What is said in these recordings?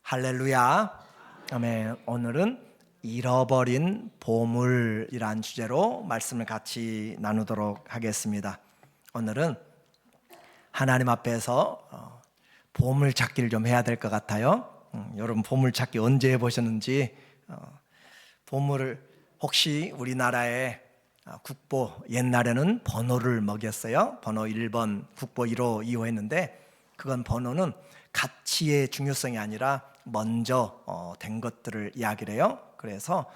할렐루야. 아멘. 오늘은 잃어버린 보물이란 주제로 말씀을 같이 나누도록 하겠습니다. 오늘은 하나님 앞에서 보물 찾기를 좀 해야 될 것 같아요. 여러분 보물 찾기 언제 해보셨는지, 보물을 혹시 우리나라의 국보, 옛날에는 번호를 먹였어요. 번호 1번, 국보 1호, 2호 했는데, 그건 번호는 가치의 중요성이 아니라 먼저 된 것들을 이야기를 해요. 그래서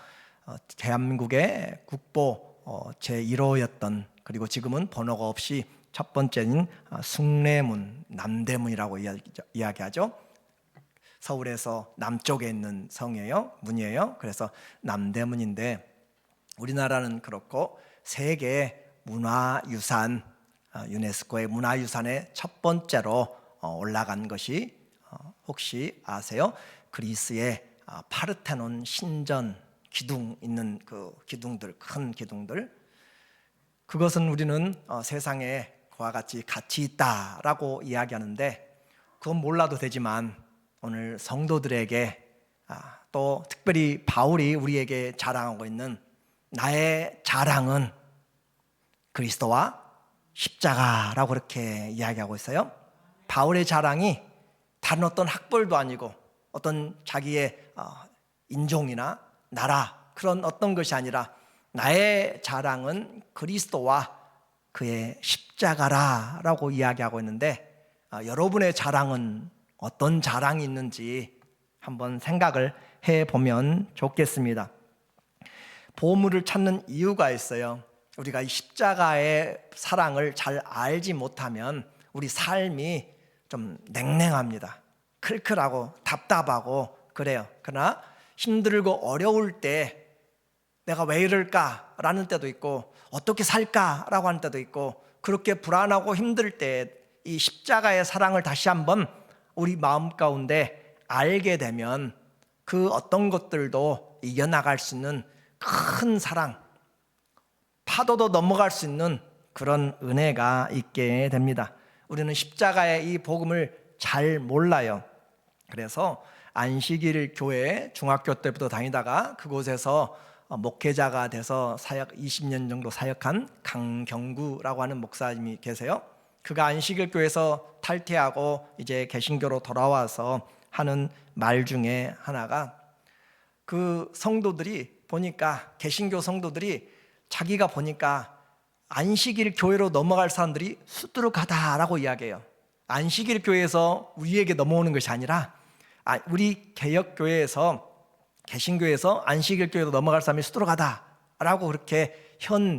대한민국의 국보 제1호였던, 그리고 지금은 번호가 없이 첫 번째인 숭례문, 남대문이라고 이야기하죠. 서울에서 남쪽에 있는 성이에요, 문이에요. 그래서 남대문인데, 우리나라는 그렇고 세계 문화유산, 유네스코의 문화유산의 첫 번째로 올라간 것이 혹시 아세요? 그리스의 파르테논 신전 기둥 있는 그 기둥들, 큰 기둥들, 그것은 우리는 세상에 그와 같이 가치 있다라고 이야기하는데, 그건 몰라도 되지만 오늘 성도들에게, 또 특별히 바울이 우리에게 자랑하고 있는 나의 자랑은 그리스도와 십자가라고 그렇게 이야기하고 있어요. 바울의 자랑이 다른 어떤 학벌도 아니고 어떤 자기의 인종이나 나라, 그런 어떤 것이 아니라 나의 자랑은 그리스도와 그의 십자가라라고 이야기하고 있는데, 여러분의 자랑은 어떤 자랑이 있는지 한번 생각을 해보면 좋겠습니다. 보물을 찾는 이유가 있어요. 우리가 이 십자가의 사랑을 잘 알지 못하면 우리 삶이 좀 냉랭합니다. 클클하고 답답하고 그래요. 그러나 힘들고 어려울 때 내가 왜 이럴까라는 때도 있고, 어떻게 살까라고 하는 때도 있고, 그렇게 불안하고 힘들 때 이 십자가의 사랑을 다시 한번 우리 마음 가운데 알게 되면 그 어떤 것들도 이겨나갈 수 있는 큰 사랑, 파도도 넘어갈 수 있는 그런 은혜가 있게 됩니다. 우리는 십자가의 이 복음을 잘 몰라요. 그래서 안식일 교회 중학교 때부터 다니다가 그곳에서 목회자가 돼서 20년 정도 사역한 강경구라고 하는 목사님이 계세요. 그가 안식일 교회에서 탈퇴하고 이제 개신교로 돌아와서 하는 말 중에 하나가, 그 성도들이 보니까, 개신교 성도들이 자기가 보니까 안식일 교회로 넘어갈 사람들이 수두룩하다라고 이야기해요. 안식일 교회에서 우리에게 넘어오는 것이 아니라 우리 개혁교회에서, 개신교에서 안식일 교회로 넘어갈 사람이 수두룩하다라고 그렇게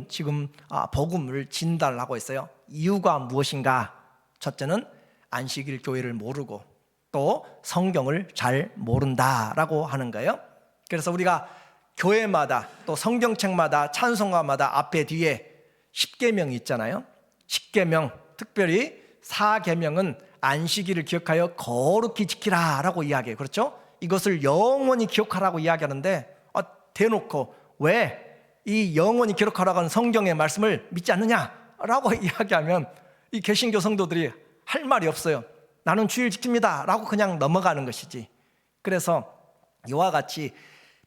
지금 복음을 진단을 하고 있어요. 이유가 무엇인가? 첫째는 안식일 교회를 모르고 또 성경을 잘 모른다라고 하는 거예요. 그래서 우리가 교회마다 또 성경책마다 찬송가마다 앞에 뒤에 십계명이 있잖아요. 십계명, 특별히 사계명은 안식일을 기억하여 거룩히 지키라라고 이야기해요. 그렇죠? 이것을 영원히 기억하라고 이야기하는데, 대놓고 왜 이 영원히 기록하라고 하는 성경의 말씀을 믿지 않느냐라고 이야기하면 이 개신교 성도들이 할 말이 없어요. 나는 주일 지킵니다 라고 그냥 넘어가는 것이지. 그래서 이와 같이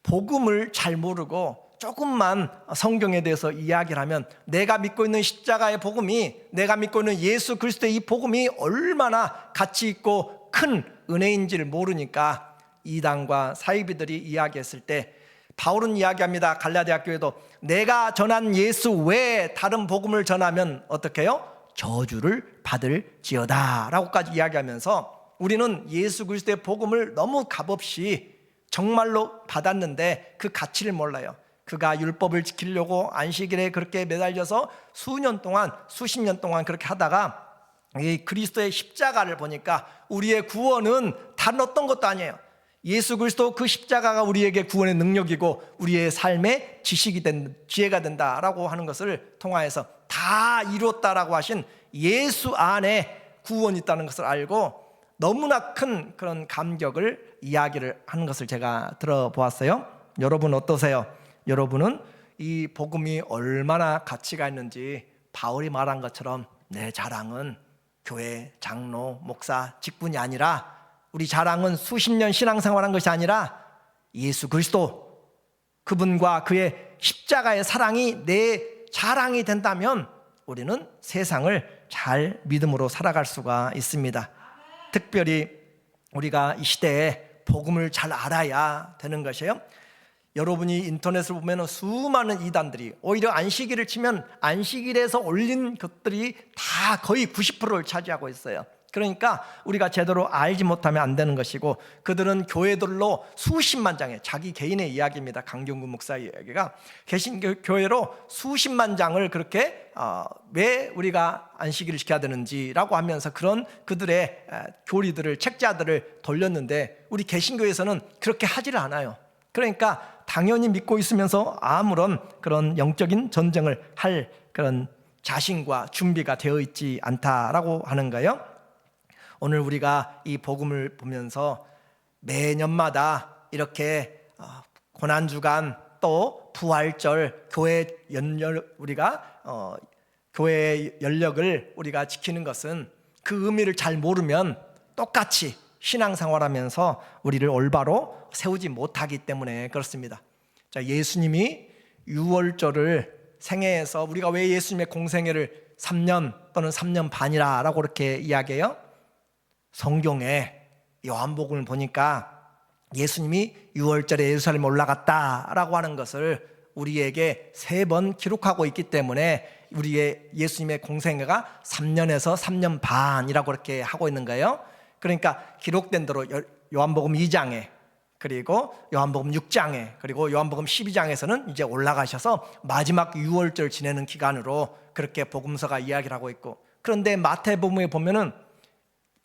복음을 잘 모르고 조금만 성경에 대해서 이야기를 하면, 내가 믿고 있는 십자가의 복음이, 내가 믿고 있는 예수 그리스도의 이 복음이 얼마나 가치 있고 큰 은혜인지를 모르니까 이단과 사이비들이 이야기했을 때, 바울은 이야기합니다. 갈라디아 교회도 내가 전한 예수 외에 다른 복음을 전하면 어떻게 해요? 저주를 받을지어다 라고까지 이야기하면서, 우리는 예수 그리스도의 복음을 너무 값없이 정말로 받았는데 그 가치를 몰라요. 그가 율법을 지키려고 안식일에 그렇게 매달려서 수년 동안, 수십 년 동안 그렇게 하다가 이 그리스도의 십자가를 보니까 우리의 구원은 다른 어떤 것도 아니에요. 예수 그리스도 그 십자가가 우리에게 구원의 능력이고 우리의 삶의 지혜가 된다라고 하는 것을 통하여서 다 이루었다라고 하신 예수 안에 구원이 있다는 것을 알고 너무나 큰 그런 감격을 이야기를 하는 것을 제가 들어보았어요. 여러분 어떠세요? 여러분은 이 복음이 얼마나 가치가 있는지 바울이 말한 것처럼 내 자랑은 교회 장로, 목사, 직분이 아니라 우리 자랑은 수십 년 신앙생활한 것이 아니라 예수 그리스도, 그분과 그의 십자가의 사랑이 내 자랑이 된다면 우리는 세상을 잘 믿음으로 살아갈 수가 있습니다. 특별히 우리가 이 시대에 복음을 잘 알아야 되는 것이에요. 여러분이 인터넷을 보면 수많은 이단들이, 오히려 안식일을 치면 안식일에서 올린 것들이 다 거의 90%를 차지하고 있어요. 그러니까 우리가 제대로 알지 못하면 안 되는 것이고, 그들은 교회들로 수십만 장의, 자기 개인의 이야기입니다. 강경구 목사 이야기가 개신교회로 수십만 장을 그렇게 왜 우리가 안식일을 지켜야 되는지라고 하면서 그런 그들의 교리들을, 책자들을 돌렸는데, 우리 개신교에서는 그렇게 하지를 않아요. 그러니까 당연히 믿고 있으면서 아무런 그런 영적인 전쟁을 할 그런 자신과 준비가 되어 있지 않다라고 하는 거예요. 오늘 우리가 이 복음을 보면서 매년마다 이렇게 고난주간 또 부활절 교회 우리가 교회의 연력을 우리가 지키는 것은 그 의미를 잘 모르면 똑같이 신앙생활하면서 우리를 올바로 세우지 못하기 때문에 그렇습니다. 자, 예수님이 유월절을 생애에서, 우리가 왜 예수님의 공생애를 3년 또는 3년 반이라고 이렇게 이야기해요? 성경에 요한복음을 보니까 예수님이 유월절에 예루살렘에 올라갔다라고 하는 것을 우리에게 3번 기록하고 있기 때문에 우리의 예수님의 공생애가 3년에서 3년 반이라고 이렇게 하고 있는 거예요. 그러니까 기록된 대로 요한복음 2장에, 그리고 요한복음 6장에, 그리고 요한복음 12장에서는 이제 올라가셔서 마지막 유월절 지내는 기간으로 그렇게 복음서가 이야기를 하고 있고, 그런데 마태복음에 보면은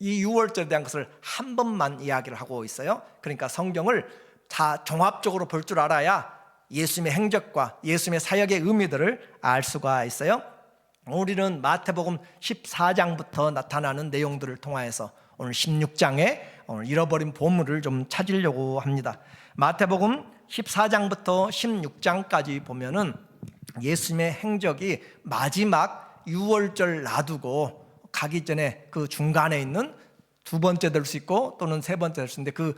이 유월절에 대한 것을 한 번만 이야기를 하고 있어요. 그러니까 성경을 다 종합적으로 볼 줄 알아야 예수님의 행적과 예수님의 사역의 의미들을 알 수가 있어요. 우리는 마태복음 14장부터 나타나는 내용들을 통하여서 오늘 16장에 오늘 잃어버린 보물을 좀 찾으려고 합니다. 마태복음 14장부터 16장까지 보면은 예수님의 행적이 마지막 유월절 놔두고 가기 전에 그 중간에 있는 두 번째 될 수 있고 또는 세 번째 될 수 있는데, 그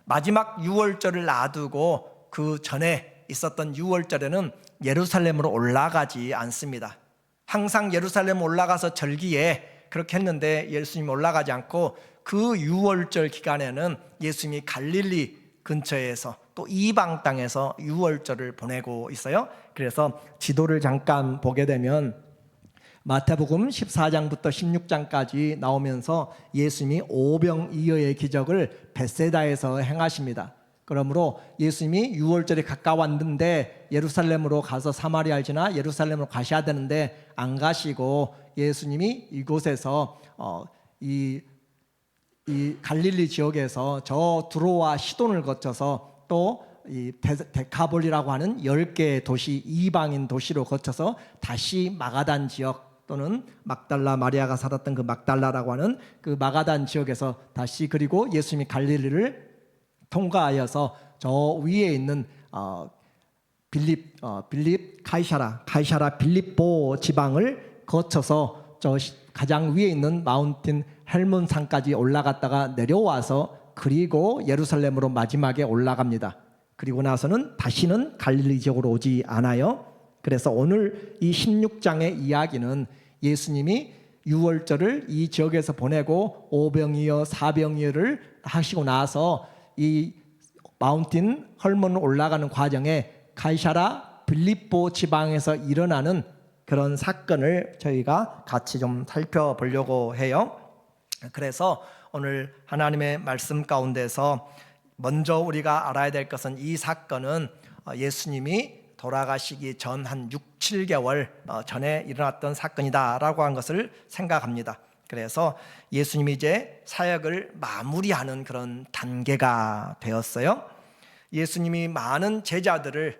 마지막 유월절을 놔두고 그 전에 있었던 유월절에는 예루살렘으로 올라가지 않습니다. 항상 예루살렘 올라가서 절기에 그렇게 했는데 예수님이 올라가지 않고 그 유월절 기간에는 예수님이 갈릴리 근처에서 또 이방 땅에서 유월절을 보내고 있어요. 그래서 지도를 잠깐 보게 되면 마태복음 14장부터 16장까지 나오면서 예수님이 오병이어의 기적을 벳세다에서 행하십니다. 그러므로 예수님이 유월절에 가까웠는데 예루살렘으로 가서 사마리아를 지나 예루살렘으로 가셔야 되는데 안 가시고 예수님이 이곳에서 이 갈릴리 지역에서 저 두로와 시돈을 거쳐서 또 이 데카볼리라고 하는 10개의 도시, 이방인 도시로 거쳐서 다시 마가단 지역 또는 막달라, 마리아가 살았던 그 막달라라고 하는 그 마가단 지역에서 다시, 그리고 예수님이 갈릴리를 통과하여서 저 위에 있는 빌립 카이사라 빌립보 지방을 거쳐서 저 가장 위에 있는 마운틴 헬몬산까지 올라갔다가 내려와서 그리고 예루살렘으로 마지막에 올라갑니다. 그리고 나서는 다시는 갈릴리 지역으로 오지 않아요. 그래서 오늘 이 16장의 이야기는 예수님이 유월절을 이 지역에서 보내고 오병이어 사병이어를 하시고 나서 이 마운틴 헐몬을 올라가는 과정에 카이사라 빌립보 지방에서 일어나는 그런 사건을 저희가 같이 좀 살펴보려고 해요. 그래서 오늘 하나님의 말씀 가운데서 먼저 우리가 알아야 될 것은, 이 사건은 예수님이 돌아가시기 전 한 6, 7개월 전에 일어났던 사건이다라고 한 것을 생각합니다. 그래서 예수님이 이제 사역을 마무리하는 그런 단계가 되었어요. 예수님이 많은 제자들을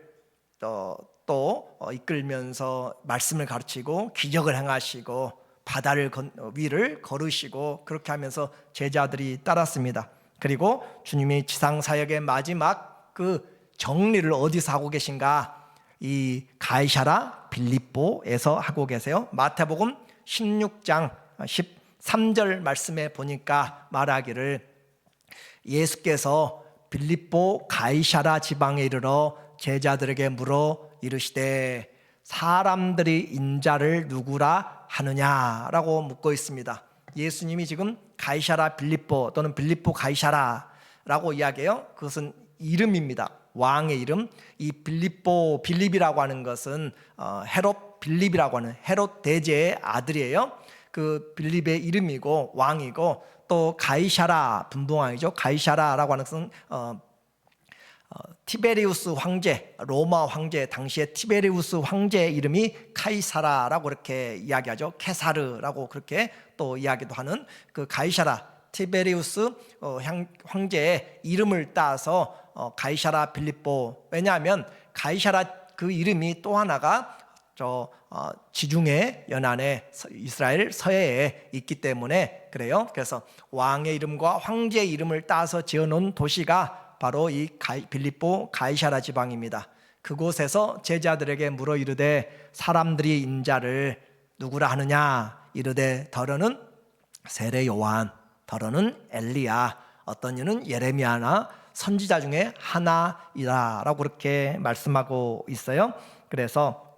또 이끌면서 말씀을 가르치고 기적을 행하시고 바다를 위를 걸으시고 그렇게 하면서 제자들이 따랐습니다. 그리고 주님이 지상사역의 마지막 그 정리를 어디서 하고 계신가? 이 가이사라 빌립보에서 하고 계세요. 마태복음 16장 13절 말씀에 보니까 말하기를 예수께서 빌립보 가이사랴 지방에 이르러 제자들에게 물어 이르시되 사람들이 인자를 누구라 하느냐라고 묻고 있습니다. 예수님이 지금 가이사랴 빌립보 또는 빌립보 가이사랴라고 이야기해요. 그것은 이름입니다. 왕의 이름. 이 빌립이라고 하는 것은 헤롯 빌립이라고 하는 헤롯 대제의 아들이에요. 그 빌립의 이름이고 왕이고, 또 가이사랴 분봉왕이죠. 가이사랴라고 하는 것은 티베리우스 황제, 로마 황제, 당시에 티베리우스 황제의 이름이 카이사라라고 그렇게 이야기하죠. 케사르라고 그렇게 또 이야기도 하는 그 가이사랴, 티베리우스 황제의 이름을 따서 가이사랴 빌립보. 왜냐하면 가이사랴 그 이름이 또 하나가 지중해 연안에 이스라엘 서해에 있기 때문에 그래요. 그래서 왕의 이름과 황제의 이름을 따서 지어놓은 도시가 바로 이 빌립보 가이사랴 지방입니다. 그곳에서 제자들에게 물어 이르되 사람들이 인자를 누구라 하느냐. 이르되 더러는 세례 요한, 더러는 엘리야, 어떤 이는 예레미야나 선지자 중에 하나이라 라고 그렇게 말씀하고 있어요. 그래서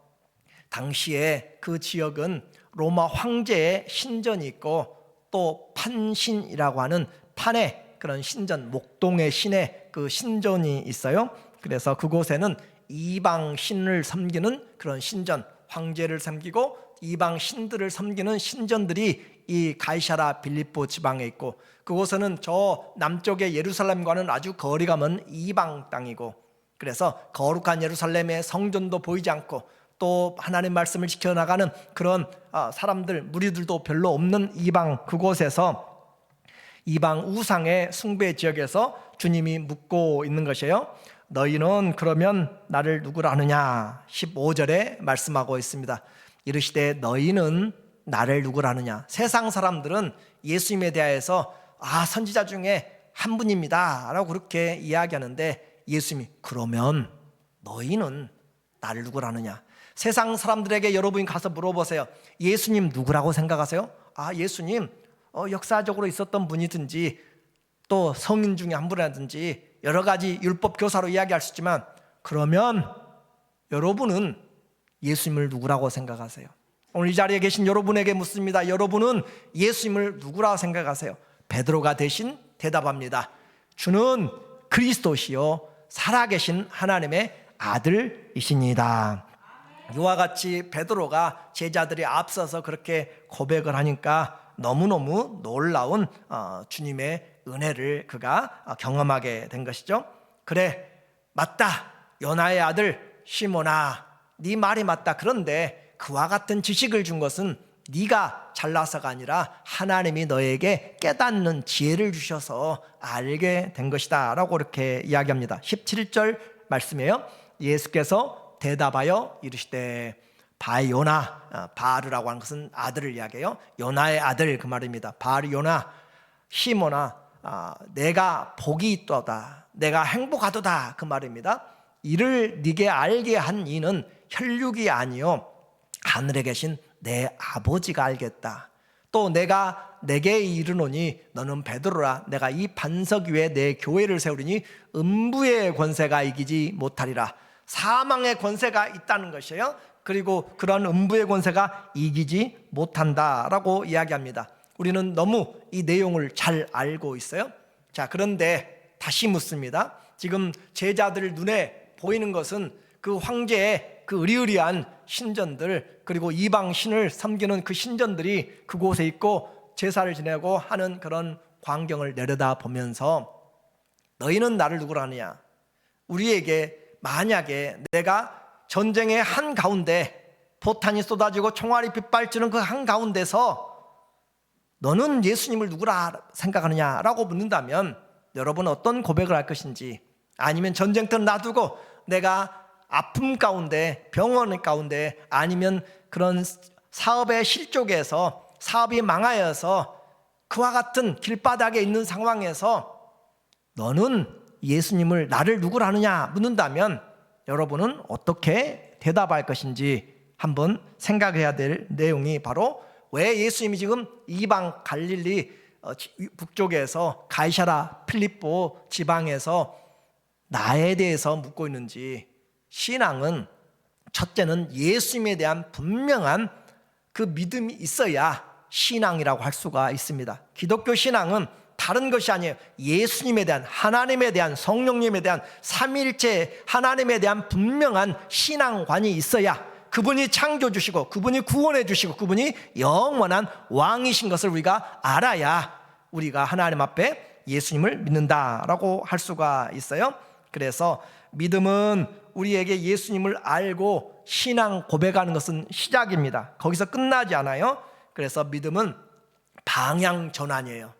당시에 그 지역은 로마 황제의 신전이 있고, 또 판신이라고 하는 판의 그런 신전, 목동의 신의 그 신전이 있어요. 그래서 그곳에는 이방 신을 섬기는 그런 신전, 황제를 섬기고 이방 신들을 섬기는 신전들이 이 가이사랴 빌립보 지방에 있고, 그곳에는 저 남쪽의 예루살렘과는 아주 거리가 먼 이방 땅이고, 그래서 거룩한 예루살렘의 성전도 보이지 않고 또 하나님 말씀을 지켜나가는 그런 사람들, 무리들도 별로 없는 이방, 그곳에서 이방 우상의 숭배 지역에서 주님이 묻고 있는 것이에요. 너희는 그러면 나를 누구라 하느냐. 15절에 말씀하고 있습니다. 이르시되 너희는 나를 누구라 하느냐. 세상 사람들은 예수님에 대하여서 선지자 중에 한 분입니다 라고 그렇게 이야기하는데, 예수님이 그러면 너희는 나를 누구라 하느냐. 세상 사람들에게 여러분이 가서 물어보세요. 예수님 누구라고 생각하세요? 예수님 역사적으로 있었던 분이든지 또 성인 중에 한 분이라든지 여러 가지 율법 교사로 이야기할 수 있지만, 그러면 여러분은 예수님을 누구라고 생각하세요? 오늘 이 자리에 계신 여러분에게 묻습니다. 여러분은 예수님을 누구라고 생각하세요? 베드로가 대신 대답합니다. 주는 그리스도시요 살아계신 하나님의 아들이시니다. 이와 같이 베드로가 제자들이 앞서서 그렇게 고백을 하니까 너무너무 놀라운 주님의 은혜를 그가 경험하게 된 것이죠. 그래, 맞다. 요나의 아들 시몬아, 네 말이 맞다. 그런데 그와 같은 지식을 준 것은 네가 잘나서가 아니라 하나님이 너에게 깨닫는 지혜를 주셔서 알게 된 것이다 라고 이렇게 이야기합니다. 17절 말씀이에요. 예수께서 대답하여 이르시되 바알 요나, 바알이라고 하는 것은 아들을 이야기해요. 요나의 아들, 그 말입니다. 바알 요나, 시몬아, 내가 복이 있도다, 내가 행복하도다, 그 말입니다. 이를 네게 알게 한 이는 혈육이 아니요 하늘에 계신 내 아버지가 알겠다. 또 내가 내게 이르노니 너는 베드로라. 내가 이 반석 위에 내 교회를 세우리니 음부의 권세가 이기지 못하리라. 사망의 권세가 있다는 것이에요. 그리고 그런 음부의 권세가 이기지 못한다라고 이야기합니다. 우리는 너무 이 내용을 잘 알고 있어요. 자, 그런데 다시 묻습니다. 지금 제자들 눈에 보이는 것은 그 황제의 그 의리의리한 신전들, 그리고 이방 신을 섬기는 그 신전들이 그곳에 있고 제사를 지내고 하는 그런 광경을 내려다보면서 너희는 나를 누구라 하느냐. 우리에게 만약에 내가 전쟁의 한가운데 포탄이 쏟아지고 총알이 빗발치는 그 한가운데서 너는 예수님을 누구라 생각하느냐라고 묻는다면 여러분은 어떤 고백을 할 것인지, 아니면 전쟁터를 놔두고 내가 아픔 가운데, 병원 가운데, 아니면 그런 사업의 실족에서 사업이 망하여서 그와 같은 길바닥에 있는 상황에서 너는 예수님을 나를 누구라 하느냐 묻는다면 여러분은 어떻게 대답할 것인지 한번 생각해야 될 내용이 바로 왜 예수님이 지금 이방 갈릴리 북쪽에서 가이사랴 필립보 지방에서 나에 대해서 묻고 있는지, 신앙은 첫째는 예수님에 대한 분명한 그 믿음이 있어야 신앙이라고 할 수가 있습니다. 기독교 신앙은 다른 것이 아니에요. 예수님에 대한, 하나님에 대한, 성령님에 대한, 삼위일체 하나님에 대한 분명한 신앙관이 있어야, 그분이 창조 주시고 그분이 구원해 주시고 그분이 영원한 왕이신 것을 우리가 알아야 우리가 하나님 앞에 예수님을 믿는다라고 할 수가 있어요. 그래서 믿음은 우리에게 예수님을 알고 신앙 고백하는 것은 시작입니다. 거기서 끝나지 않아요. 그래서 믿음은 방향 전환이에요.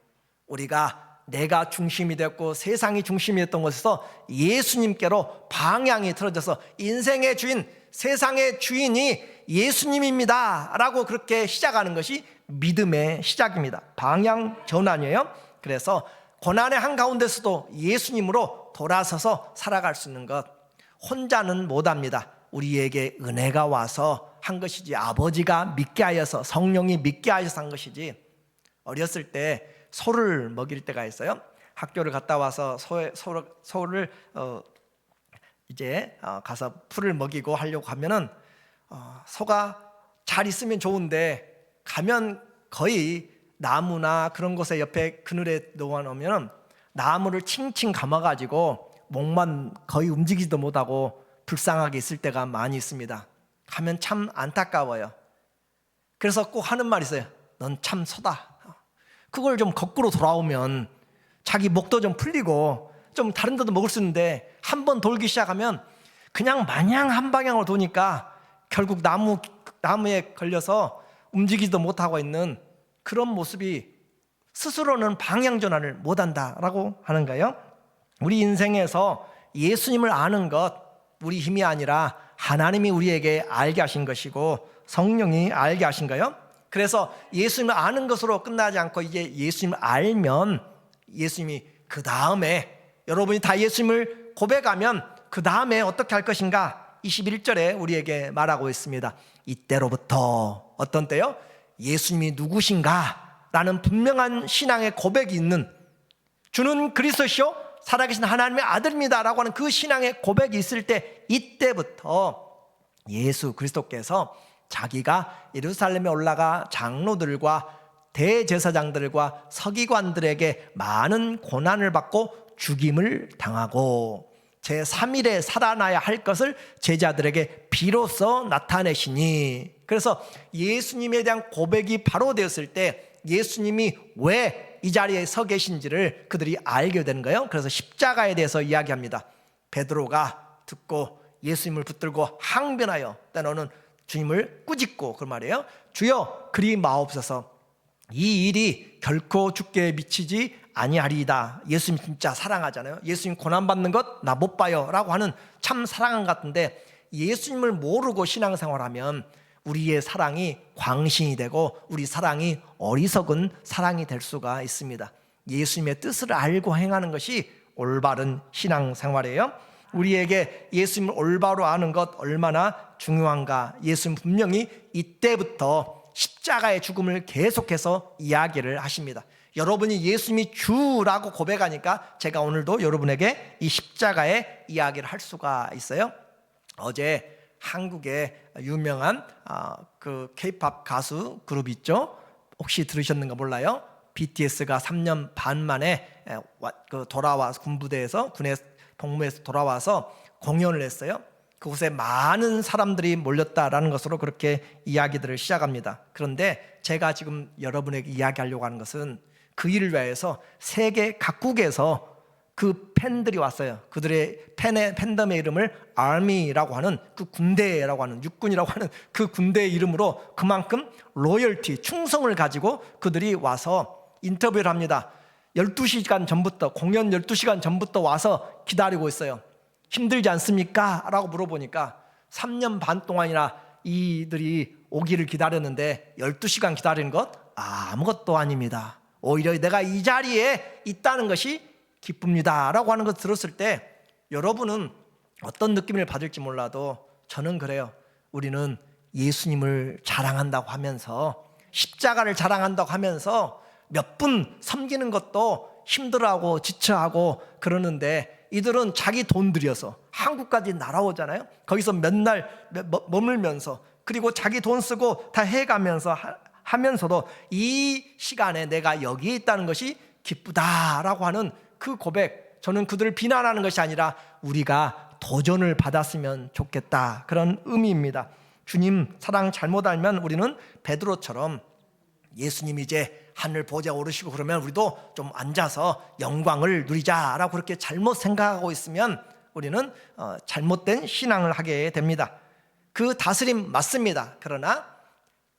우리가 내가 중심이 됐고 세상이 중심이 됐던 것에서 예수님께로 방향이 틀어져서 인생의 주인, 세상의 주인이 예수님입니다 라고 그렇게 시작하는 것이 믿음의 시작입니다. 방향 전환이에요. 그래서 고난의 한가운데서도 예수님으로 돌아서서 살아갈 수 있는 것, 혼자는 못합니다. 우리에게 은혜가 와서 한 것이지, 아버지가 믿게 하여서, 성령이 믿게 하여서 한 것이지. 어렸을 때 소를 먹일 때가 있어요. 학교를 갔다 와서 소를 가서 풀을 먹이고 하려고 하면은 소가 잘 있으면 좋은데, 가면 거의 나무나 그런 곳에 옆에 그늘에 놓아놓으면 나무를 칭칭 감아가지고 목만 거의 움직이지도 못하고 불쌍하게 있을 때가 많이 있습니다. 가면 참 안타까워요. 그래서 꼭 하는 말이 있어요. 넌 참 소다. 그걸 좀 거꾸로 돌아오면 자기 목도 좀 풀리고 좀 다른 데도 먹을 수 있는데, 한 번 돌기 시작하면 그냥 마냥 한 방향으로 도니까 결국 나무에 걸려서 움직이지도 못하고 있는 그런 모습이, 스스로는 방향 전환을 못한다라고 하는 거예요. 우리 인생에서 예수님을 아는 것, 우리 힘이 아니라 하나님이 우리에게 알게 하신 것이고 성령이 알게 하신 거예요. 그래서 예수님을 아는 것으로 끝나지 않고, 이제 예수님을 알면 예수님이 그 다음에, 여러분이 다 예수님을 고백하면 그 다음에 어떻게 할 것인가 21절에 우리에게 말하고 있습니다. 이때로부터, 어떤 때요? 예수님이 누구신가 라는 분명한 신앙의 고백이 있는, 주는 그리스도시요 살아계신 하나님의 아들입니다 라고 하는 그 신앙의 고백이 있을 때, 이때부터 예수 그리스도께서 자기가 예루살렘에 올라가 장로들과 대제사장들과 서기관들에게 많은 고난을 받고 죽임을 당하고 제3일에 살아나야 할 것을 제자들에게 비로소 나타내시니, 그래서 예수님에 대한 고백이 바로 되었을 때 예수님이 왜 이 자리에 서 계신지를 그들이 알게 되는 거예요. 그래서 십자가에 대해서 이야기합니다. 베드로가 듣고 예수님을 붙들고 항변하여 때로는 주님을 꾸짖고 그 말이에요. 주여 그리 마옵소서, 이 일이 결코 주께 미치지 아니하리이다. 예수님 진짜 사랑하잖아요. 예수님 고난받는 것 나 못 봐요 라고 하는 참 사랑한 것 같은데, 예수님을 모르고 신앙생활하면 우리의 사랑이 광신이 되고 우리 사랑이 어리석은 사랑이 될 수가 있습니다. 예수님의 뜻을 알고 행하는 것이 올바른 신앙생활이에요. 우리에게 예수님을 올바로 아는 것 얼마나 중요한가. 예수님 분명히 이때부터 십자가의 죽음을 계속해서 이야기를 하십니다. 여러분이 예수님이 주라고 고백하니까 제가 오늘도 여러분에게 이 십자가의 이야기를 할 수가 있어요. 어제 한국의 유명한 그 K-팝 가수 그룹 있죠? 혹시 들으셨는가 몰라요? BTS가 3년 반 만에 돌아와서 군부대에서, 군의 복무에서 돌아와서 공연을 했어요. 그곳에 많은 사람들이 몰렸다라는 것으로 그렇게 이야기들을 시작합니다. 그런데 제가 지금 여러분에게 이야기하려고 하는 것은 그 일을 위해서 세계 각국에서 그 팬들이 왔어요. 그들의 팬덤의 이름을 아미라고 하는, 그 군대라고 하는, 육군이라고 하는 그 군대의 이름으로 그만큼 로열티, 충성을 가지고 그들이 와서 인터뷰를 합니다. 12시간 전부터, 공연 12시간 전부터 와서 기다리고 있어요. 힘들지 않습니까? 라고 물어보니까 3년 반 동안이나 이들이 오기를 기다렸는데 12시간 기다리는 것 아무것도 아닙니다. 오히려 내가 이 자리에 있다는 것이 기쁩니다 라고 하는 것을 들었을 때, 여러분은 어떤 느낌을 받을지 몰라도 저는 그래요. 우리는 예수님을 자랑한다고 하면서, 십자가를 자랑한다고 하면서 몇 분 섬기는 것도 힘들어하고 지쳐하고 그러는데 이들은 자기 돈 들여서 한국까지 날아오잖아요. 거기서 몇 날 머물면서 그리고 자기 돈 쓰고 다 해가면서 하면서도 이 시간에 내가 여기에 있다는 것이 기쁘다라고 하는 그 고백, 저는 그들을 비난하는 것이 아니라 우리가 도전을 받았으면 좋겠다, 그런 의미입니다. 주님 사랑 잘못 알면 우리는 베드로처럼 예수님이 이제 하늘 보좌에 오르시고 그러면 우리도 좀 앉아서 영광을 누리자라고 그렇게 잘못 생각하고 있으면 우리는 잘못된 신앙을 하게 됩니다. 그 다스림 맞습니다. 그러나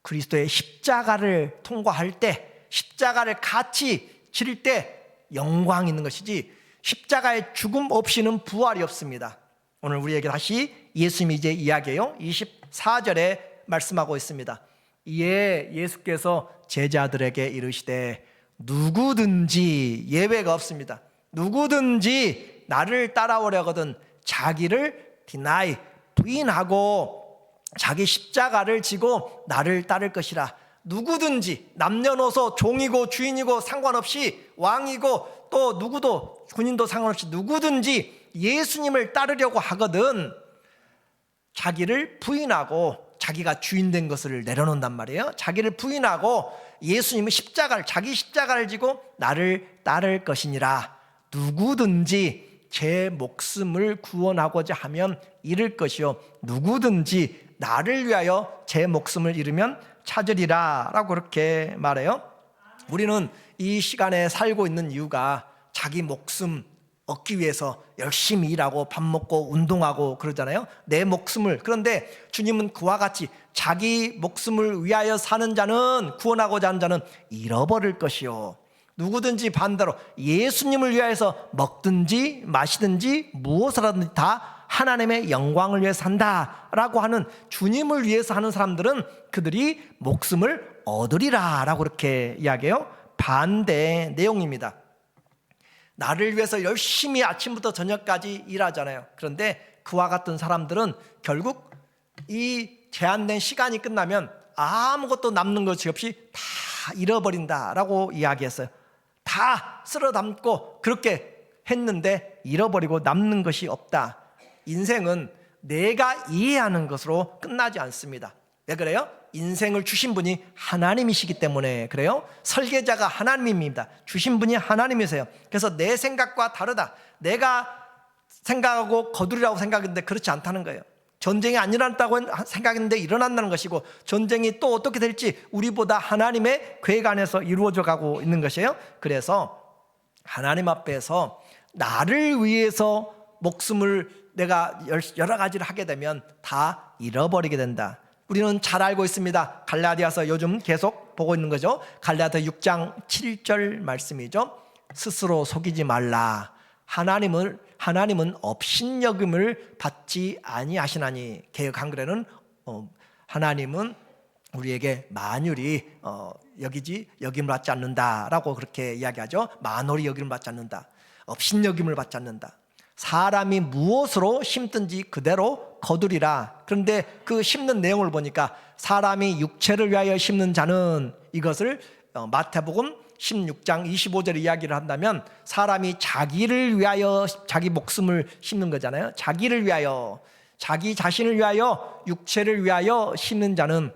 그리스도의 십자가를 통과할 때, 십자가를 같이 지를 때 영광이 있는 것이지 십자가의 죽음 없이는 부활이 없습니다. 오늘 우리에게 다시 예수님이 이제 이야기해요. 24절에 말씀하고 있습니다. 이에 예수께서 제자들에게 이르시되 누구든지, 예외가 없습니다, 누구든지 나를 따라오려거든 자기를 deny, 부인하고 자기 십자가를 지고 나를 따를 것이라. 누구든지, 남녀노소, 종이고 주인이고 상관없이, 왕이고 또 누구도 군인도 상관없이 누구든지 예수님을 따르려고 하거든 자기를 부인하고, 자기가 주인 된 것을 내려놓는단 말이에요. 자기를 부인하고 예수님의 십자가를, 자기 십자가를 지고 나를 따를 것이니라. 누구든지 제 목숨을 구원하고자 하면 잃을 것이요 누구든지 나를 위하여 제 목숨을 잃으면 찾으리라 라고 그렇게 말해요. 우리는 이 시간에 살고 있는 이유가 자기 목숨 얻기 위해서 열심히 일하고 밥 먹고 운동하고 그러잖아요. 내 목숨을. 그런데 주님은 그와 같이 자기 목숨을 위하여 사는 자는, 구원하고자 하는 자는 잃어버릴 것이요 누구든지 반대로 예수님을 위하여서 먹든지 마시든지 무엇을 하든지 다 하나님의 영광을 위해서 산다라고 하는, 주님을 위해서 하는 사람들은 그들이 목숨을 얻으리라 라고 그렇게 이야기해요. 반대의 내용입니다. 나를 위해서 열심히 아침부터 저녁까지 일하잖아요. 그런데 그와 같은 사람들은 결국 이 제한된 시간이 끝나면 아무것도 남는 것이 없이 다 잃어버린다라고 이야기했어요. 다 쓸어 담고 그렇게 했는데 잃어버리고 남는 것이 없다. 인생은 내가 이해하는 것으로 끝나지 않습니다. 왜 그래요? 인생을 주신 분이 하나님이시기 때문에 그래요. 설계자가 하나님입니다. 주신 분이 하나님이세요. 그래서 내 생각과 다르다, 내가 생각하고 거두리라고 생각했는데 그렇지 않다는 거예요. 전쟁이 안 일어났다고 생각했는데 일어난다는 것이고, 전쟁이 또 어떻게 될지 우리보다 하나님의 계획 안에서 이루어져 가고 있는 것이에요. 그래서 하나님 앞에서 나를 위해서 목숨을 내가 여러 가지를 하게 되면 다 잃어버리게 된다. 우리는 잘 알고 있습니다. 갈라디아서 요즘 계속 보고 있는 거죠. 갈라디아 6장 7절 말씀이죠. 스스로 속이지 말라. 하나님은 업신여김을 받지 아니하시나니. 개역 한글에는 하나님은 우리에게 만율이 여김을 받지 않는다라고 그렇게 이야기하죠. 만홀히 여김을 받지 않는다, 업신여김을 받지 않는다. 사람이 무엇으로 심든지 그대로 거두리라. 그런데 그 심는 내용을 보니까 사람이 육체를 위하여 심는 자는, 이것을 마태복음 16장 25절에 이야기를 한다면 사람이 자기를 위하여 자기 목숨을 심는 거잖아요. 자기를 위하여, 자기 자신을 위하여, 육체를 위하여 심는 자는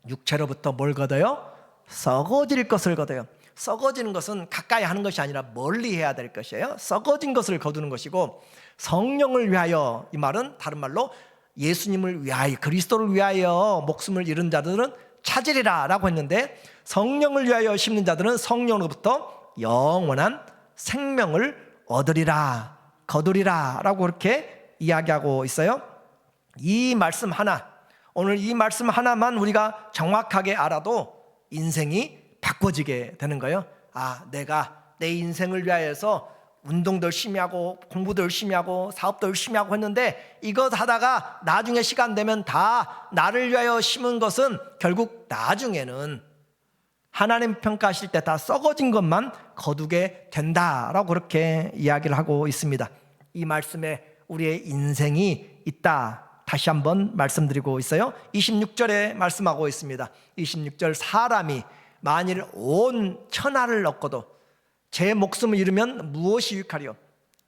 육체로부터 뭘 거둬요? 썩어질 것을 거둬요. 썩어지는 것은 가까이 하는 것이 아니라 멀리 해야 될 것이에요. 썩어진 것을 거두는 것이고, 성령을 위하여, 이 말은 다른 말로 예수님을 위하여, 그리스도를 위하여 목숨을 잃은 자들은 찾으리라 라고 했는데, 성령을 위하여 심는 자들은 성령으로부터 영원한 생명을 얻으리라, 거두리라 라고 그렇게 이야기하고 있어요. 이 말씀 하나, 오늘 이 말씀 하나만 우리가 정확하게 알아도 인생이 바꿔지게 되는 거예요. 내가 내 인생을 위하여서 운동도 열심히 하고 공부도 열심히 하고 사업도 열심히 하고 했는데, 이것 하다가 나중에 시간 되면 다 나를 위하여 심은 것은 결국 나중에는 하나님 평가하실 때 다 썩어진 것만 거두게 된다라고 그렇게 이야기를 하고 있습니다. 이 말씀에 우리의 인생이 있다, 다시 한번 말씀드리고 있어요. 26절에 말씀하고 있습니다. 26절, 사람이 만일 온 천하를 얻고도 제 목숨을 잃으면 무엇이 유익하리요?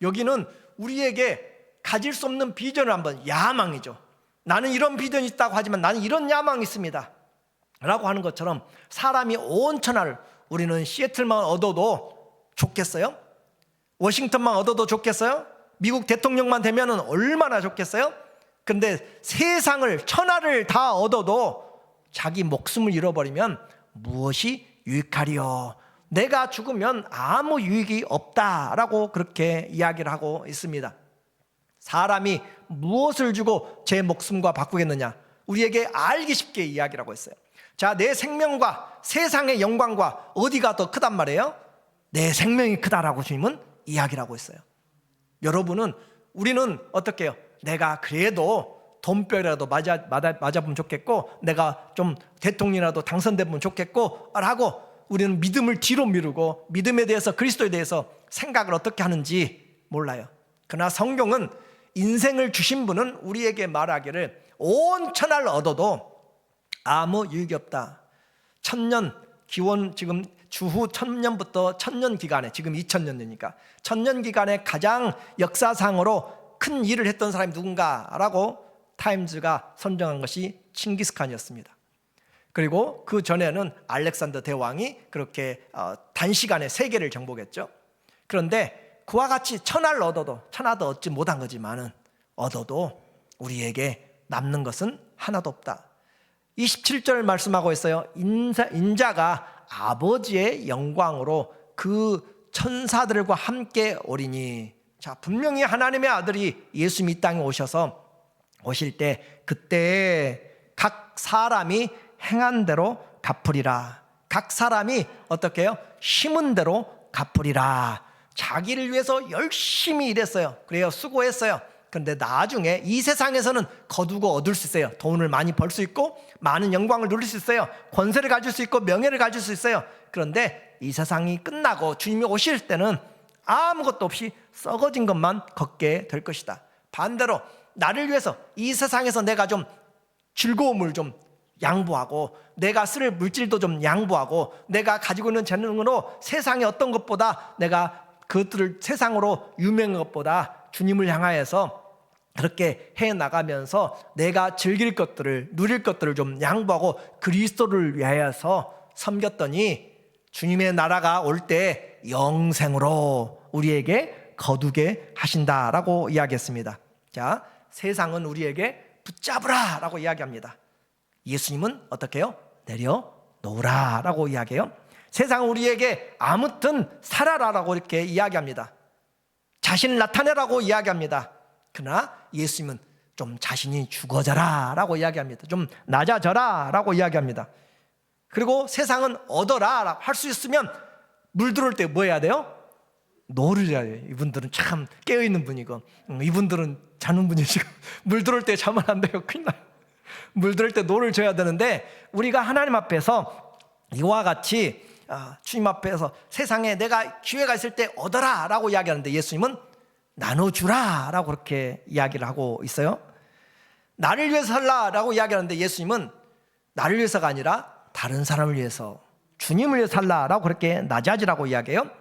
여기는 우리에게 가질 수 없는 비전을 한번, 야망이죠. 나는 이런 비전이 있다고 하지만 나는 이런 야망이 있습니다 라고 하는 것처럼, 사람이 온 천하를, 우리는 시애틀만 얻어도 좋겠어요? 워싱턴만 얻어도 좋겠어요? 미국 대통령만 되면 얼마나 좋겠어요? 근데 세상을, 천하를 다 얻어도 자기 목숨을 잃어버리면 무엇이 유익하리요? 내가 죽으면 아무 유익이 없다라고 그렇게 이야기를 하고 있습니다. 사람이 무엇을 주고 제 목숨과 바꾸겠느냐? 우리에게 알기 쉽게 이야기를 하고 있어요. 자, 내 생명과 세상의 영광과 어디가 더 크단 말이에요? 내 생명이 크다라고 주님은 이야기를 하고 있어요. 여러분은, 우리는 어떻게 해요? 내가 그래도 돈벼락이라도 맞아보면 좋겠고, 내가 좀 대통령이라도 당선되면 좋겠고 하고, 우리는 믿음을 뒤로 미루고 믿음에 대해서, 그리스도에 대해서 생각을 어떻게 하는지 몰라요. 그러나 성경은, 인생을 주신 분은 우리에게 말하기를 온 천하를 얻어도 아무 유익이 없다. 천년 기원, 지금 주후 1000년부터 1000년 기간에, 지금 2000년이니까 1000년 기간에 가장 역사상으로 큰 일을 했던 사람이 누군가라고 타임즈가 선정한 것이 칭기스칸이었습니다. 그리고 그 전에는 알렉산더 대왕이 그렇게 단시간에 세계를 정복했죠. 그런데 그와 같이 천하를 얻어도, 천하도 얻지 못한 거지만은 얻어도 우리에게 남는 것은 하나도 없다. 27절 말씀하고 있어요. 인자가 아버지의 영광으로 그 천사들과 함께 오리니. 자, 분명히 하나님의 아들이 예수님이 이 땅에 오실 때, 그때 각 사람이 행한 대로 갚으리라. 각 사람이 어떻게 해요? 심은 대로 갚으리라. 자기를 위해서 열심히 일했어요. 그래요, 수고했어요. 그런데 나중에 이 세상에서는 거두고 얻을 수 있어요. 돈을 많이 벌 수 있고, 많은 영광을 누릴 수 있어요. 권세를 가질 수 있고, 명예를 가질 수 있어요. 그런데 이 세상이 끝나고 주님이 오실 때는 아무것도 없이 썩어진 것만 걷게 될 것이다. 반대로 나를 위해서 이 세상에서 내가 좀 즐거움을 좀 양보하고, 내가 쓸 물질도 좀 양보하고, 내가 가지고 있는 재능으로 세상의 어떤 것보다, 내가 그것들을 세상으로 유명한 것보다 주님을 향하여서 그렇게 해나가면서 내가 즐길 것들을, 누릴 것들을 좀 양보하고 그리스도를 위하여서 섬겼더니 주님의 나라가 올 때 영생으로 우리에게 거두게 하신다라고 이야기했습니다. 자, 세상은 우리에게 붙잡으라 라고 이야기합니다. 예수님은 어떻게 해요? 내려놓으라 라고 이야기해요. 세상은 우리에게 아무튼 살아라라고 이렇게 이야기합니다. 자신을 나타내라고 이야기합니다. 그러나 예수님은 좀 자신이 죽어져라 라고 이야기합니다. 좀 낮아져라 라고 이야기합니다. 그리고 세상은 얻어라 할 수 있으면 물 들어올 때 뭐 해야 돼요? 노를 해야 돼요. 이분들은 참 깨어있는 분이고, 이분들은 자는 분이시고, 물 들어올 때 자면 안 돼요. 큰일 나요. 물 들어올 때 노를 줘야 되는데, 우리가 하나님 앞에서 이와 같이 주님 앞에서 세상에 내가 기회가 있을 때 얻어라 라고 이야기하는데, 예수님은 나눠주라 라고 그렇게 이야기를 하고 있어요. 나를 위해서 살라 라고 이야기하는데, 예수님은 나를 위해서가 아니라 다른 사람을 위해서, 주님을 위해서 살라 라고 그렇게 낮아지라고 이야기해요.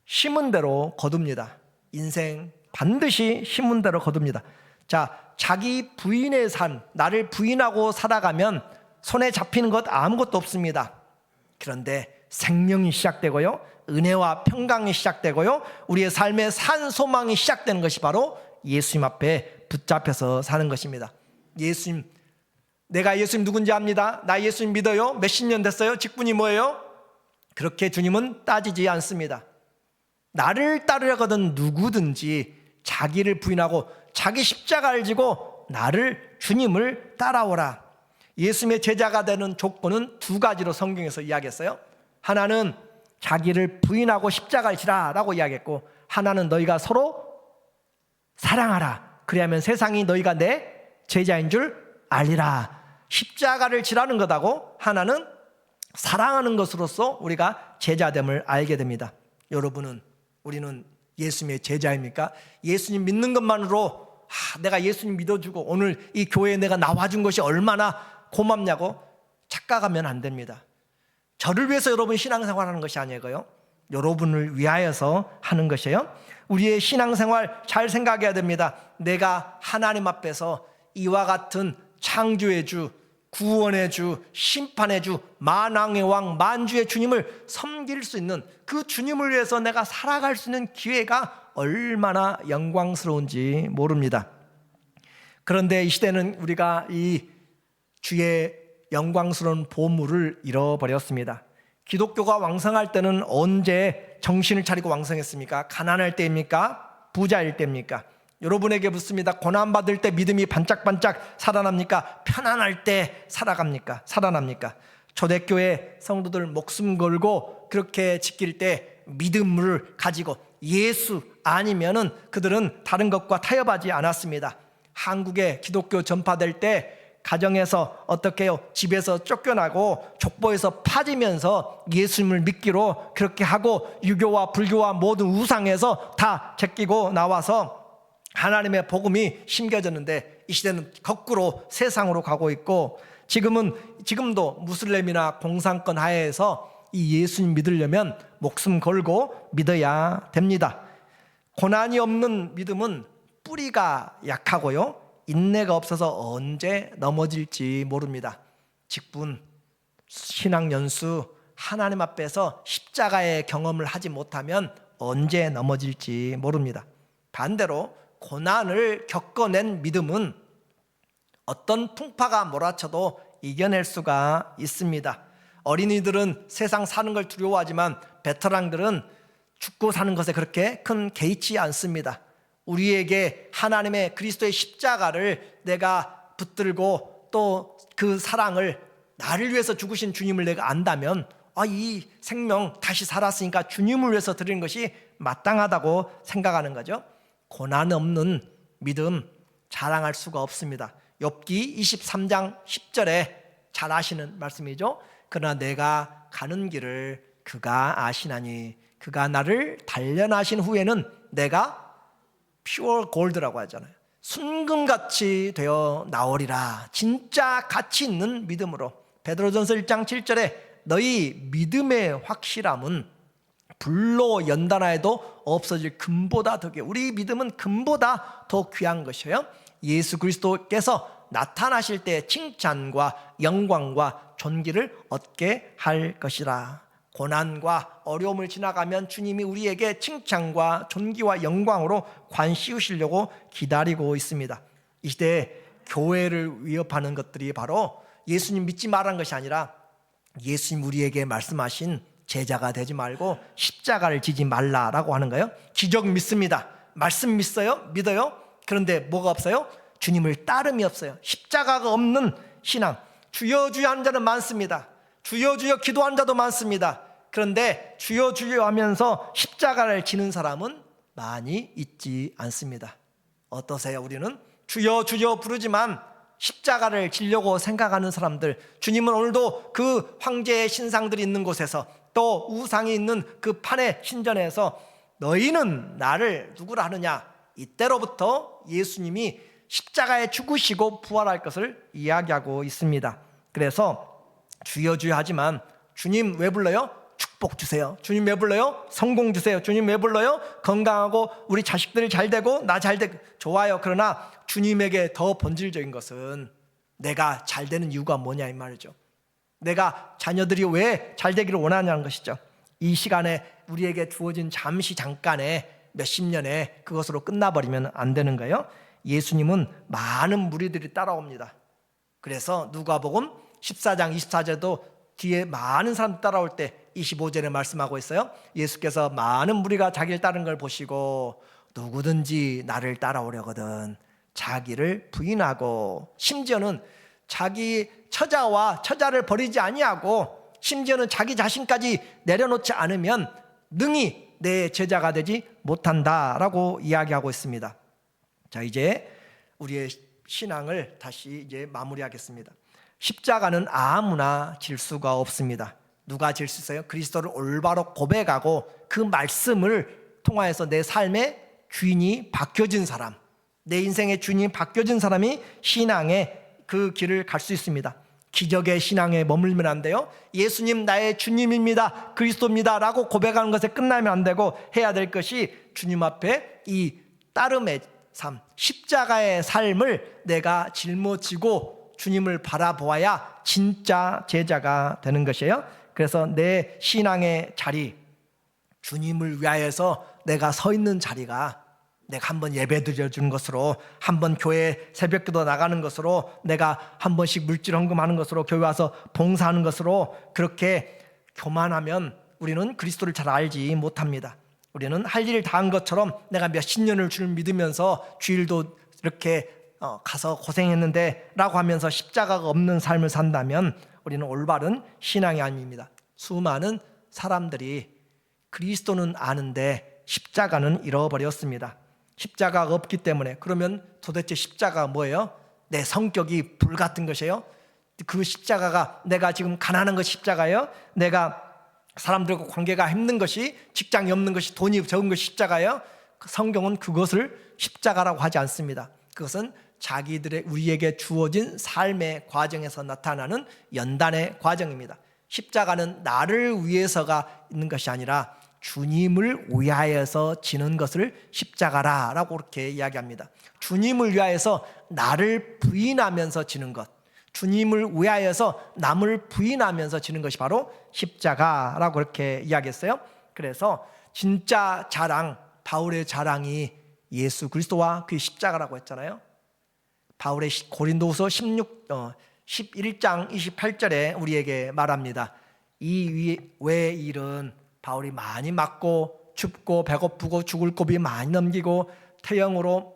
심은 대로 거둡니다. 인생 반드시 심은 대로 거둡니다. 자, 자기 부인의 삶, 나를 부인하고 살아가면 손에 잡히는 것 아무것도 없습니다. 그런데 생명이 시작되고요, 은혜와 평강이 시작되고요, 우리의 삶의 산 소망이 시작되는 것이 바로 예수님 앞에 붙잡혀서 사는 것입니다. 예수님, 내가 예수님 누군지 압니다. 나 예수님 믿어요. 몇십 년 됐어요. 직분이 뭐예요? 그렇게 주님은 따지지 않습니다. 나를 따르려거든 누구든지 자기를 부인하고 자기 십자가를 지고 나를, 주님을 따라오라. 예수님의 제자가 되는 조건은 두 가지로 성경에서 이야기했어요. 하나는 자기를 부인하고 십자가를 지라 라고 이야기했고, 하나는 너희가 서로 사랑하라. 그리하면 세상이 너희가 내 제자인 줄 알리라. 십자가를 지라는 것하고 하나는 사랑하는 것으로서 우리가 제자됨을 알게 됩니다. 여러분은, 우리는 예수님의 제자입니까? 예수님 믿는 것만으로 내가 예수님 믿어주고 오늘 이 교회에 내가 나와준 것이 얼마나 고맙냐고 착각하면 안 됩니다. 저를 위해서 여러분 신앙생활하는 것이 아니고요, 여러분을 위하여서 하는 것이에요. 우리의 신앙생활 잘 생각해야 됩니다. 내가 하나님 앞에서 이와 같은 창조의 주, 구원의 주, 심판의 주, 만왕의 왕, 만주의 주님을 섬길 수 있는 그 주님을 위해서 내가 살아갈 수 있는 기회가 얼마나 영광스러운지 모릅니다. 그런데 이 시대는 우리가 이 주의 영광스러운 보물을 잃어버렸습니다. 기독교가 왕성할 때는 언제 정신을 차리고 왕성했습니까? 가난할 때입니까? 부자일 때입니까? 여러분에게 묻습니다. 고난받을 때 믿음이 반짝반짝 살아납니까? 편안할 때 살아납니까? 초대교회 성도들 목숨 걸고 그렇게 지킬 때 믿음을 가지고 예수 아니면은 그들은 다른 것과 타협하지 않았습니다. 한국에 기독교 전파될 때 가정에서 어떻게 해요? 집에서 쫓겨나고 족보에서 파지면서 예수님을 믿기로 그렇게 하고 유교와 불교와 모든 우상에서 다 제끼고 나와서 하나님의 복음이 심겨졌는데, 이 시대는 거꾸로 세상으로 가고 있고, 지금도 무슬림이나 공산권 하에서 이 예수님 믿으려면 목숨 걸고 믿어야 됩니다. 고난이 없는 믿음은 뿌리가 약하고요, 인내가 없어서 언제 넘어질지 모릅니다. 직분, 신앙연수, 하나님 앞에서 십자가의 경험을 하지 못하면 언제 넘어질지 모릅니다. 반대로 고난을 겪어낸 믿음은 어떤 풍파가 몰아쳐도 이겨낼 수가 있습니다. 어린이들은 세상 사는 걸 두려워하지만 베테랑들은 죽고 사는 것에 그렇게 큰 개의치 않습니다. 우리에게 하나님의 그리스도의 십자가를 내가 붙들고 또 그 사랑을, 나를 위해서 죽으신 주님을 내가 안다면, 이 생명 다시 살았으니까 주님을 위해서 드리는 것이 마땅하다고 생각하는 거죠. 고난 없는 믿음 자랑할 수가 없습니다. 욥기 23장 10절에 잘 아시는 말씀이죠. 그러나 내가 가는 길을 그가 아시나니 그가 나를 단련하신 후에는 내가 pure gold라고 하잖아요. 순금같이 되어 나오리라. 진짜 가치 있는 믿음으로. 베드로전서 1장 7절에 너희 믿음의 확실함은 불로 연단하여도 없어질 금보다 더 귀해. 우리 믿음은 금보다 더 귀한 것이에요. 예수 그리스도께서 나타나실 때 칭찬과 영광과 존귀를 얻게 할 것이라. 고난과 어려움을 지나가면 주님이 우리에게 칭찬과 존귀와 영광으로 관 씌우시려고 기다리고 있습니다. 이 시대에 교회를 위협하는 것들이 바로 예수님 믿지 말라는 것이 아니라, 예수님 우리에게 말씀하신 제자가 되지 말고 십자가를 지지 말라라고 하는 거예요. 기적 믿습니다. 말씀 믿어요. 그런데 뭐가 없어요? 주님을 따름이 없어요. 십자가가 없는 신앙. 주여 주여 하는 자는 많습니다. 주여 주여 기도한 자도 많습니다. 그런데 주여 주여 하면서 십자가를 지는 사람은 많이 있지 않습니다. 어떠세요? 우리는 주여 주여 부르지만 십자가를 지려고 생각하는 사람들, 주님은 오늘도 그 황제의 신상들이 있는 곳에서 또 우상이 있는 그 판의 신전에서 너희는 나를 누구라 하느냐, 이때로부터 예수님이 십자가에 죽으시고 부활할 것을 이야기하고 있습니다. 그래서 주여 주여 하지만 주님 왜 불러요? 축복 주세요. 주님 왜 불러요? 성공 주세요. 주님 왜 불러요? 건강하고 우리 자식들이 잘 되고 나 잘 되고. 좋아요. 그러나 주님에게 더 본질적인 것은 내가 잘 되는 이유가 뭐냐 이 말이죠. 내가 자녀들이 왜 잘 되기를 원하냐는 것이죠. 이 시간에 우리에게 주어진 잠깐의 몇십 년에 그것으로 끝나버리면 안 되는 거예요. 예수님은 많은 무리들이 따라옵니다. 그래서 누가복음 14장 24절도 뒤에 많은 사람 따라올 때 25절에 말씀하고 있어요. 예수께서 많은 무리가 자기를 따르는 걸 보시고 누구든지 나를 따라오려거든 자기를 부인하고, 심지어는 자기 처자와 처자를 버리지 아니하고 심지어는 자기 자신까지 내려놓지 않으면 능히 내 제자가 되지 못한다라고 이야기하고 있습니다. 자, 이제 우리의 신앙을 다시 이제 마무리하겠습니다. 십자가는 아무나 질 수가 없습니다. 누가 질 수 있어요? 그리스도를 올바로 고백하고 그 말씀을 통하여서 내 삶의 주인이 바뀌어진 사람, 내 인생의 주인이 바뀌어진 사람이 신앙의 그 길을 갈 수 있습니다. 기적의 신앙에 머물면 안 돼요. 예수님 나의 주님입니다, 그리스도입니다 라고 고백하는 것에 끝나면 안 되고 해야 될 것이 주님 앞에 이 따름의 삶, 십자가의 삶을 내가 짊어지고 주님을 바라보아야 진짜 제자가 되는 것이에요. 그래서 내 신앙의 자리, 주님을 위하여서 내가 서 있는 자리가 내가 한번 예배 드려주는 것으로, 한번 교회 새벽기도 나가는 것으로, 내가 한 번씩 물질 헌금하는 것으로, 교회 와서 봉사하는 것으로 그렇게 교만하면 우리는 그리스도를 잘 알지 못합니다. 우리는 할 일을 다 한 것처럼 내가 몇십 년을 주를 믿으면서 주일도 이렇게 가서 고생했는데 라고 하면서 십자가가 없는 삶을 산다면 우리는 올바른 신앙이 아닙니다. 수많은 사람들이 그리스도는 아는데 십자가는 잃어버렸습니다. 십자가가 없기 때문에. 그러면 도대체 십자가가 뭐예요? 내 성격이 불같은 것이에요? 그 십자가가 내가 지금 가난한 것이 십자가예요? 내가 사람들과 관계가 힘든 것이, 직장이 없는 것이, 돈이 적은 것이 십자가예요? 성경은 그것을 십자가라고 하지 않습니다. 그것은 자기들의, 우리에게 주어진 삶의 과정에서 나타나는 연단의 과정입니다. 십자가는 나를 위해서가 있는 것이 아니라 주님을 위하여서 지는 것을 십자가라고 그렇게 이야기합니다. 주님을 위하여서 나를 부인하면서 지는 것, 주님을 위하여서 남을 부인하면서 지는 것이 바로 십자가라고 그렇게 이야기했어요. 그래서 진짜 자랑, 바울의 자랑이 예수 그리스도와 그 십자가라고 했잖아요. 바울의 고린도후서 11장 28절에 우리에게 말합니다. 이 외의 일은 바울이 많이 맞고 춥고 배고프고 죽을 고비 많이 넘기고 태형으로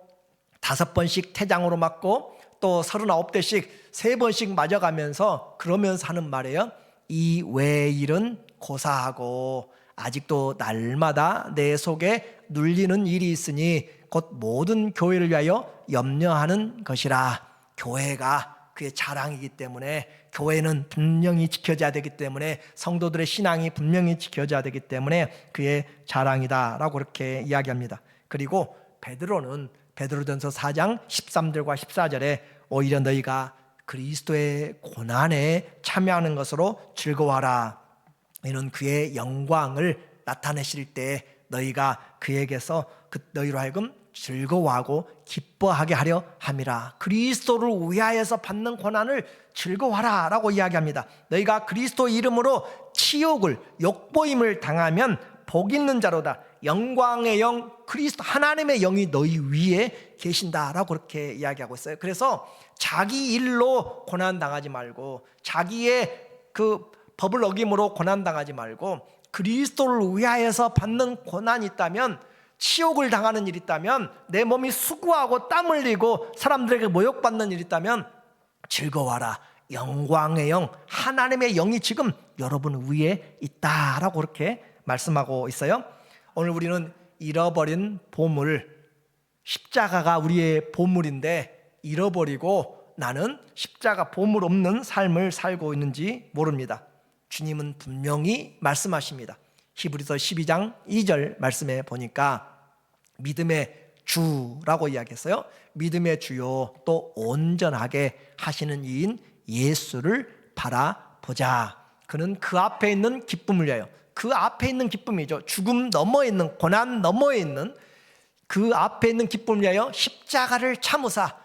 5번씩 태장으로 맞고 또 39대씩 3번씩 맞아가면서 그러면서 하는 말이에요. 이 외의 일은 고사하고 아직도 날마다 내 속에 눌리는 일이 있으니 곧 모든 교회를 위하여 염려하는 것이라. 교회가 그의 자랑이기 때문에, 교회는 분명히 지켜져야 되기 때문에, 성도들의 신앙이 분명히 지켜져야 되기 때문에 그의 자랑이다 라고 그렇게 이야기합니다. 그리고 베드로는 베드로전서 4장 13절과 14절에 오히려 너희가 그리스도의 고난에 참여하는 것으로 즐거워하라. 이는 그의 영광을 나타내실 때 너희가 그에게서 너희로 하여금 즐거워하고 기뻐하게 하려 함이라. 그리스도를 위하여서 받는 고난을 즐거워하라 라고 이야기합니다. 너희가 그리스도 이름으로 치욕을, 욕보임을 당하면 복 있는 자로다. 영광의 영, 그리스도 하나님의 영이 너희 위에 계신다라고 그렇게 이야기하고 있어요. 그래서 자기 일로 고난당하지 말고, 자기의 그 법을 어김으로 고난당하지 말고, 그리스도를 위하여서 받는 고난이 있다면, 치욕을 당하는 일이 있다면, 내 몸이 수고하고 땀 흘리고 사람들에게 모욕받는 일이 있다면 즐거워하라. 영광의 영, 하나님의 영이 지금 여러분 위에 있다라고 그렇게 말씀하고 있어요. 오늘 우리는 잃어버린 보물, 십자가가 우리의 보물인데 잃어버리고 나는 십자가 보물 없는 삶을 살고 있는지 모릅니다. 주님은 분명히 말씀하십니다. 히브리서 12장 2절 말씀에 보니까 믿음의 주라고 이야기했어요. 믿음의 주요 또 온전하게 하시는 이인 예수를 바라보자. 그는 그 앞에 있는 기쁨을 위하여, 그 앞에 있는 기쁨이죠. 죽음 너머에 있는, 고난 너머에 있는 그 앞에 있는 기쁨을 위하여 십자가를 참으사.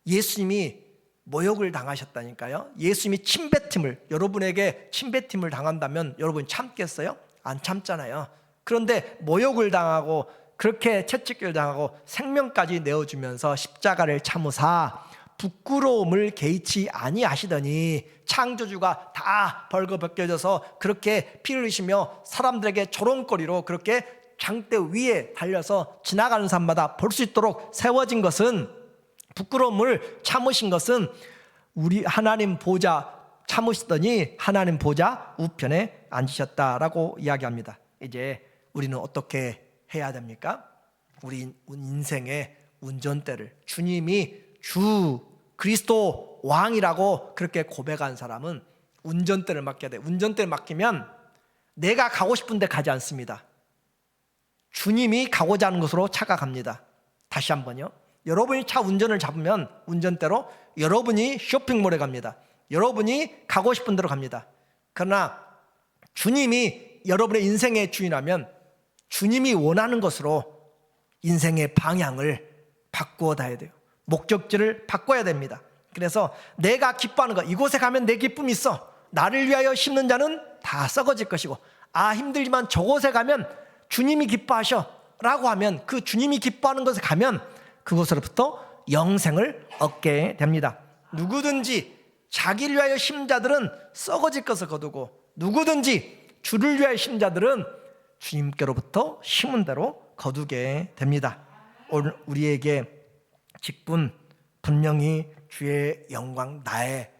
예수님이 모욕을 당하셨다니까요. 예수님이 침뱉음을, 여러분에게 침뱉음을 당한다면 여러분 참겠어요? 안 참잖아요. 그런데 모욕을 당하고 그렇게 채찍질 당하고 생명까지 내어주면서 십자가를 참으사 부끄러움을 개의치 아니하시더니, 창조주가 다 벌거벗겨져서 그렇게 피 흘리시며 사람들에게 조롱거리로 그렇게 장대 위에 달려서 지나가는 사람마다 볼 수 있도록 세워진 것은, 부끄러움을 참으신 것은 우리 하나님 보좌 참으시더니 하나님 보좌 우편에 앉으셨다라고 이야기합니다. 이제 우리는 어떻게 해야 됩니까? 우리 인생의 운전대를, 주님이 주 그리스도 왕이라고 그렇게 고백한 사람은 운전대를 맡겨야 돼. 운전대를 맡기면 내가 가고 싶은 데 가지 않습니다. 주님이 가고자 하는 곳으로 차가 갑니다. 다시 한번요. 여러분이 차 운전을 잡으면 운전대로 여러분이 쇼핑몰에 갑니다. 여러분이 가고 싶은 대로 갑니다. 그러나 주님이 여러분의 인생의 주인이라면 주님이 원하는 것으로 인생의 방향을 바꾸어 가야 돼요. 목적지를 바꿔야 됩니다. 그래서 내가 기뻐하는 것, 이곳에 가면 내 기쁨이 있어, 나를 위하여 심는 자는 다 썩어질 것이고, 힘들지만 저곳에 가면 주님이 기뻐하셔 라고 하면, 그 주님이 기뻐하는 곳에 가면 그곳으로부터 영생을 얻게 됩니다. 누구든지 자기를 위하여 심는 자들은 썩어질 것을 거두고, 누구든지 주를 위하여 심는 자들은 주님께로부터 심은 대로 거두게 됩니다. 오늘 우리에게 직분, 분명히 주의 영광, 나의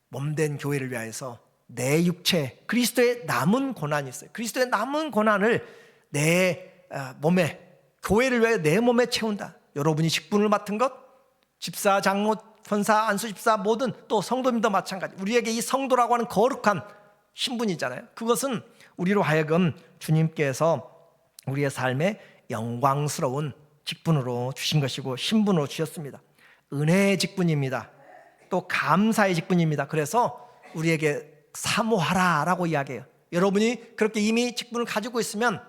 몸된 교회를 위하여서 내 육체, 그리스도의 남은 고난이 있어요. 그리스도의 남은 고난을 내 몸에, 교회를 위하여 내 몸에 채운다. 여러분이 직분을 맡은 것, 집사, 장로, 권사, 안수집사, 모든 또 성도님도 마찬가지, 우리에게 이 성도라고 하는 거룩한 신분이잖아요. 그것은 우리로 하여금 주님께서 우리의 삶에 영광스러운 직분으로 주신 것이고 신분으로 주셨습니다. 은혜의 직분입니다. 또 감사의 직분입니다. 그래서 우리에게 사모하라 라고 이야기해요. 여러분이 그렇게 이미 직분을 가지고 있으면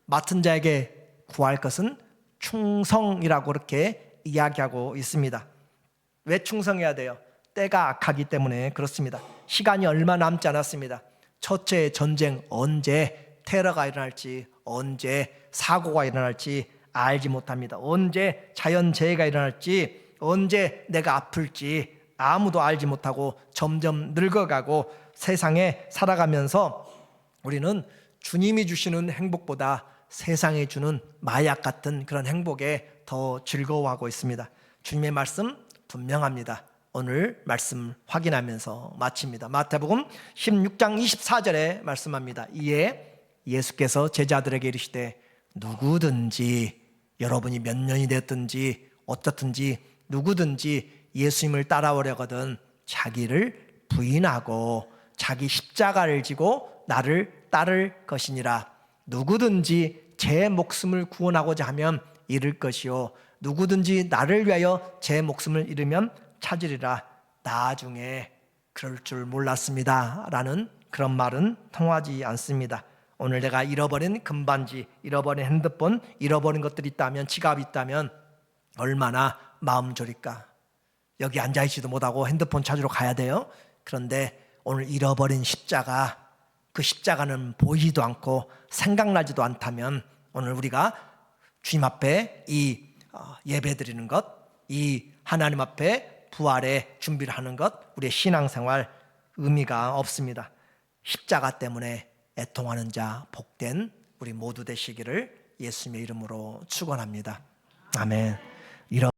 맡은 자에게 구할 것은 충성이라고 그렇게 이야기하고 있습니다. 왜 충성해야 돼요? 때가 악하기 때문에 그렇습니다. 시간이 얼마 남지 않았습니다. 첫째 전쟁, 언제 테러가 일어날지, 언제 사고가 일어날지 알지 못합니다. 언제 자연재해가 일어날지, 언제 내가 아플지 아무도 알지 못하고 점점 늙어가고 세상에 살아가면서 우리는 주님이 주시는 행복보다 세상이 주는 마약 같은 그런 행복에 더 즐거워하고 있습니다. 주님의 말씀 분명합니다. 오늘 말씀 확인하면서 마칩니다. 마태복음 16장 24절에 말씀합니다. 이에 예수께서 제자들에게 이르시되 누구든지, 여러분이 몇 년이 됐든지 어떻든지 누구든지 예수님을 따라오려거든 자기를 부인하고 자기 십자가를 지고 나를 따를 것이니라. 누구든지 제 목숨을 구원하고자 하면 잃을 것이요 누구든지 나를 위하여 제 목숨을 잃으면 찾으리라. 나중에 그럴 줄 몰랐습니다 라는 그런 말은 통하지 않습니다. 오늘 내가 잃어버린 금반지, 잃어버린 핸드폰, 잃어버린 것들이 있다면, 지갑이 있다면 얼마나 마음 졸일까. 여기 앉아있지도 못하고 핸드폰 찾으러 가야 돼요. 그런데 오늘 잃어버린 십자가, 그 십자가는 보이지도 않고 생각나지도 않다면 오늘 우리가 주님 앞에 이 예배 드리는 것, 이 하나님 앞에 부활의 준비를 하는 것, 우리의 신앙생활 의미가 없습니다. 십자가 때문에 애통하는 자 복된 우리 모두 되시기를 예수님의 이름으로 축원합니다. 아멘.